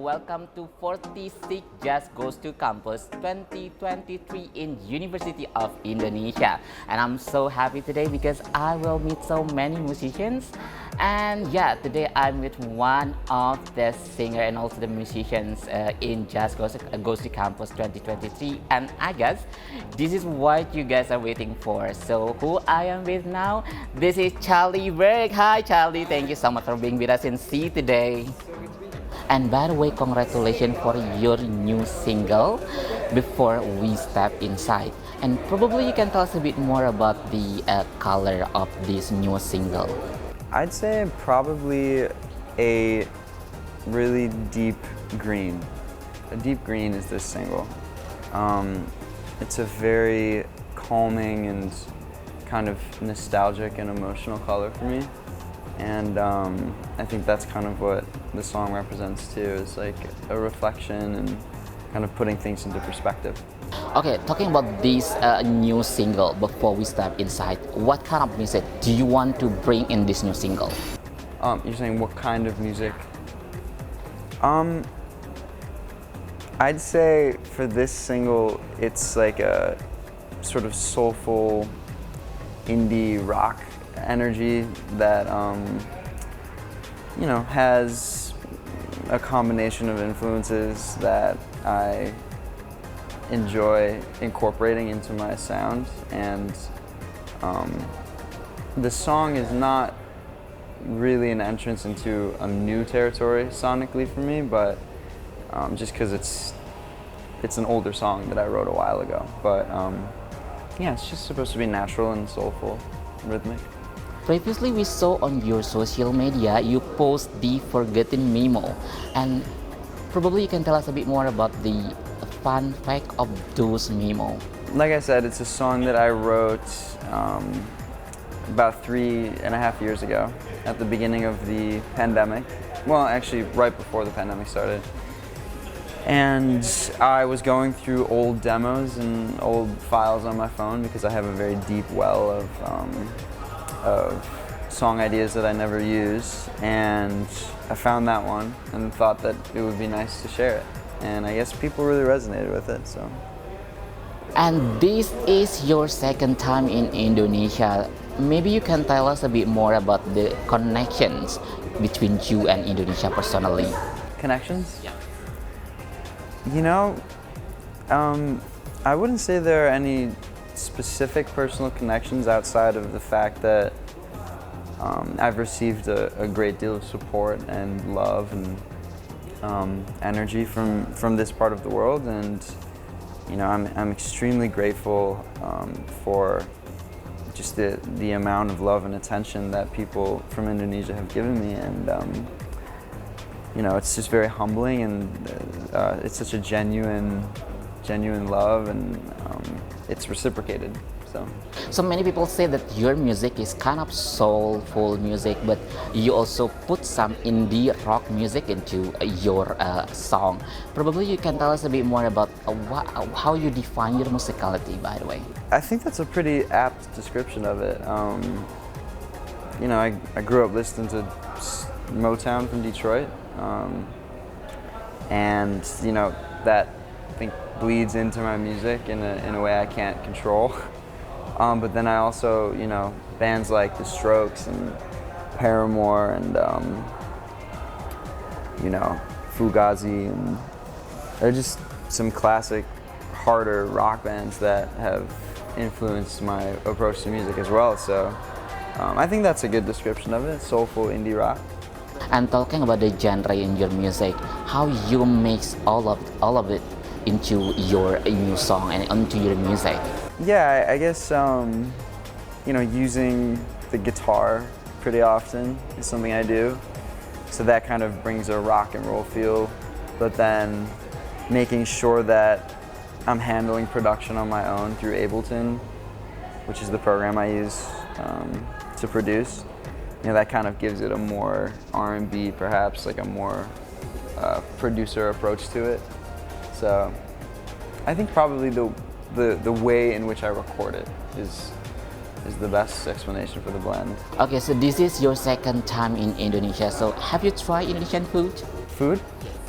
welcome to 46 Jazz Goes to Campus 2023 in University of Indonesia. And I'm so happy today because I will meet so many musicians. And yeah, today I'm with one of the singer and also the musicians in Jazz Goes to Campus 2023. And I guess this is what you guys are waiting for. So who I am with now? This is Charlie Burg. Hi Charlie, thank you so much for being with us in C today. And by the way, congratulations for your new single before we step inside. And probably you can tell us a bit more about the color of this new single. I'd say probably a really deep green. A deep green is this single. It's a very calming and kind of nostalgic and emotional color for me. And I think that's kind of what the song represents too, is like a reflection and kind of putting things into perspective. Okay, talking about this new single, before we step inside, what kind of music do you want to bring in this new single? You're saying what kind of music? I'd say for this single, it's like a sort of soulful indie rock energy that has a combination of influences that I enjoy incorporating into my sound. And the song is not really an entrance into a new territory sonically for me, but just because it's an older song that I wrote a while ago. But yeah, it's just supposed to be natural and soulful, rhythmic. Previously, we saw on your social media you post the Forgotten Memo, and probably you can tell us a bit more about the fun fact of those memo. Like I said, it's a song that I wrote about 3.5 years ago at the beginning of the pandemic. Well, actually right before the pandemic started. And I was going through old demos and old files on my phone because I have a very deep well of song ideas that I never use, and I found that one and thought that it would be nice to share it, and I guess people really resonated with it. So. And this is your second time in Indonesia. Maybe you can tell us a bit more about the connections between you and Indonesia personally. Connections? Yeah. I wouldn't say there are any specific personal connections outside of the fact that I've received a great deal of support and love and energy from this part of the world, and I'm extremely grateful for just the amount of love and attention that people from Indonesia have given me, and it's just very humbling, and it's such a genuine love, and it's reciprocated. So many people say that your music is kind of soulful music, but you also put some indie rock music into your song. Probably you can tell us a bit more about how you define your musicality, by the way. I think that's a pretty apt description of it. I grew up listening to Motown from Detroit, and that I think bleeds into my music in a way I can't control. But then I also, bands like The Strokes and Paramore and, Fugazi, and they're just some classic, harder rock bands that have influenced my approach to music as well. So I think that's a good description of it, soulful indie rock. And talking about the genre in your music, how you mix all of it into your new song and into your music? Yeah, I guess using the guitar pretty often is something I do. So that kind of brings a rock and roll feel, but then making sure that I'm handling production on my own through Ableton, which is the program I use to produce. That kind of gives it a more R&B, perhaps, like a more producer approach to it. So I think probably the way in which I record it is the best explanation for the blend. Okay, so this is your second time in Indonesia. So have you tried Indonesian food? Food?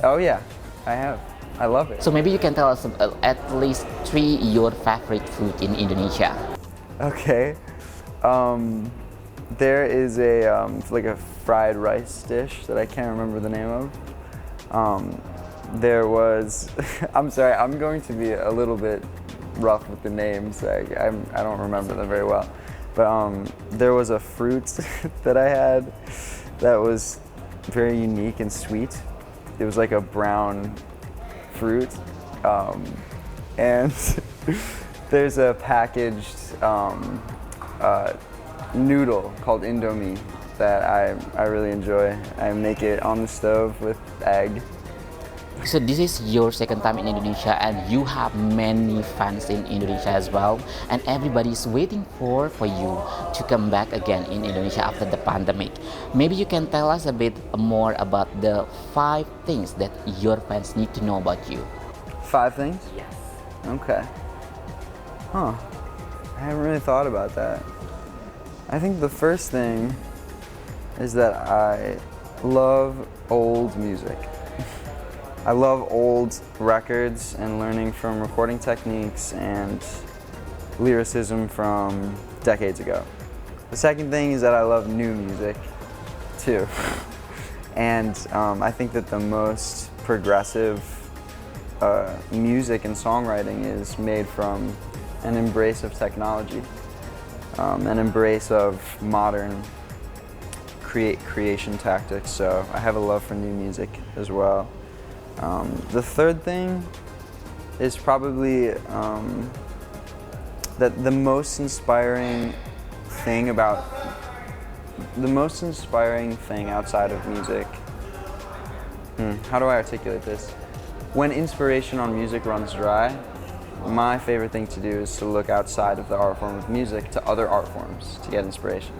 Oh yeah, I have. I love it. So maybe you can tell us at least 3 your favorite food in Indonesia. Okay. There is like a fried rice dish that I can't remember the name of. There was, I'm sorry, I'm going to be a little bit rough with the names. I don't remember them very well. But there was a fruit that I had that was very unique and sweet. It was like a brown fruit. And there's a packaged noodle called Indomie that I really enjoy. I make it on the stove with egg. So this is your second time in Indonesia and you have many fans in Indonesia as well, and everybody is waiting for you to come back again in Indonesia after the pandemic. Maybe you can tell us a bit more about the 5 things that your fans need to know about you. 5 things? Yes. Okay. Huh. I haven't really thought about that. I think the first thing is that I love old music. I love old records and learning from recording techniques and lyricism from decades ago. The second thing is that I love new music too. And I think that the most progressive music and songwriting is made from an embrace of technology, an embrace of modern creation tactics. So I have a love for new music as well. The third thing is probably that the most inspiring thing outside of music. How do I articulate this? When inspiration on music runs dry, my favorite thing to do is to look outside of the art form of music to other art forms to get inspiration.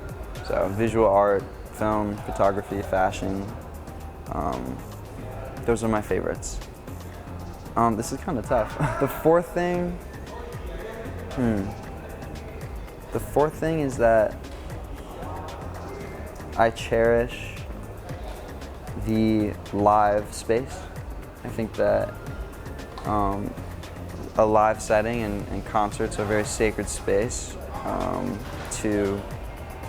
So visual art, film, photography, fashion. Those are my favorites. This is kind of tough. The fourth thing is that I cherish the live space. I think that a live setting and concerts are a very sacred space to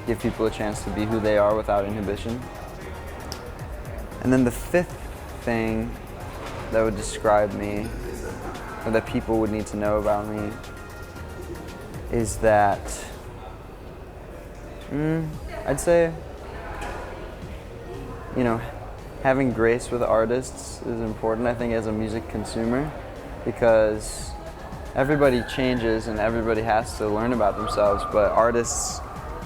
give people a chance to be who they are without inhibition. And then the fifth thing that would describe me, or that people would need to know about me, is that I'd say, having grace with artists is important, I think, as a music consumer, because everybody changes and everybody has to learn about themselves, but artists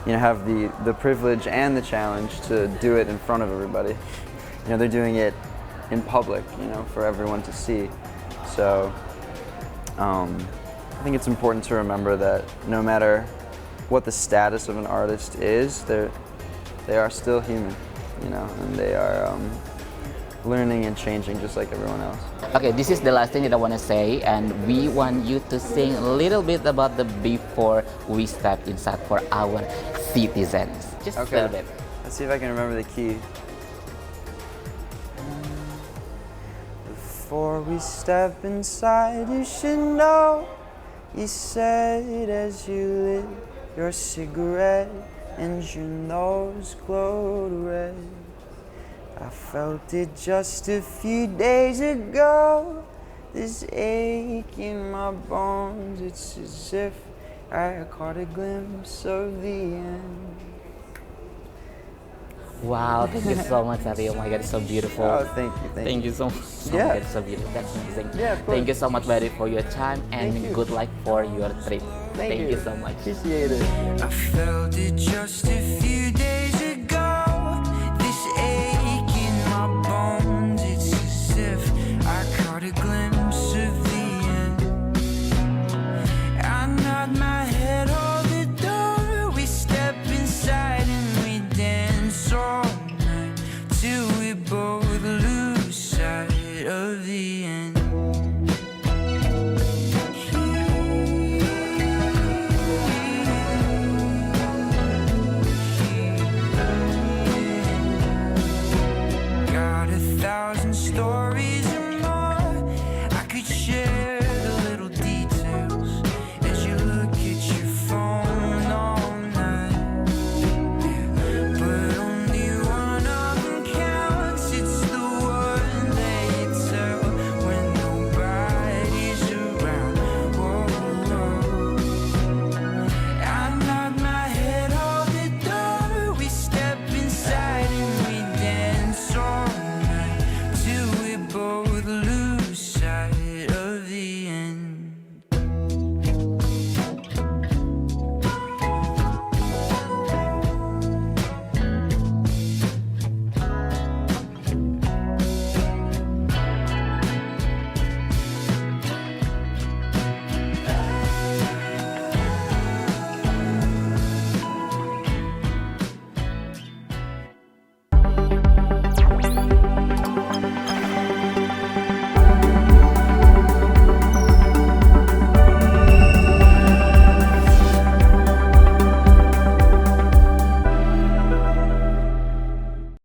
have the privilege and the challenge to do it in front of everybody. They're doing it in public, for everyone to see. So I think it's important to remember that no matter what the status of an artist is, they are still human, and they are learning and changing just like everyone else. Okay, this is the last thing that I want to say, and we want you to sing a little bit about the before we step inside for our citizens. Just a little bit. Let's see if I can remember the key. Before we step inside, you should know, you said as you lit your cigarette and your nose glowed red. I felt it just a few days ago, this ache in my bones. It's as if I caught a glimpse of the end. Wow, thank you so much, Ari. Oh my God, it's so beautiful. Oh, thank you. Thank you so much. Oh Yeah. my God, it's so beautiful. That's amazing. Yeah, of course. Thank you so much, Barry, for your time, and Thank you. good luck for your trip. Thank you so much. Appreciate it. I felt it just a few days ago, this ache in my bones. It's as if I caught a glimpse of the end. I nod my head on the door, we step inside and we dance all night till we both lose sight of the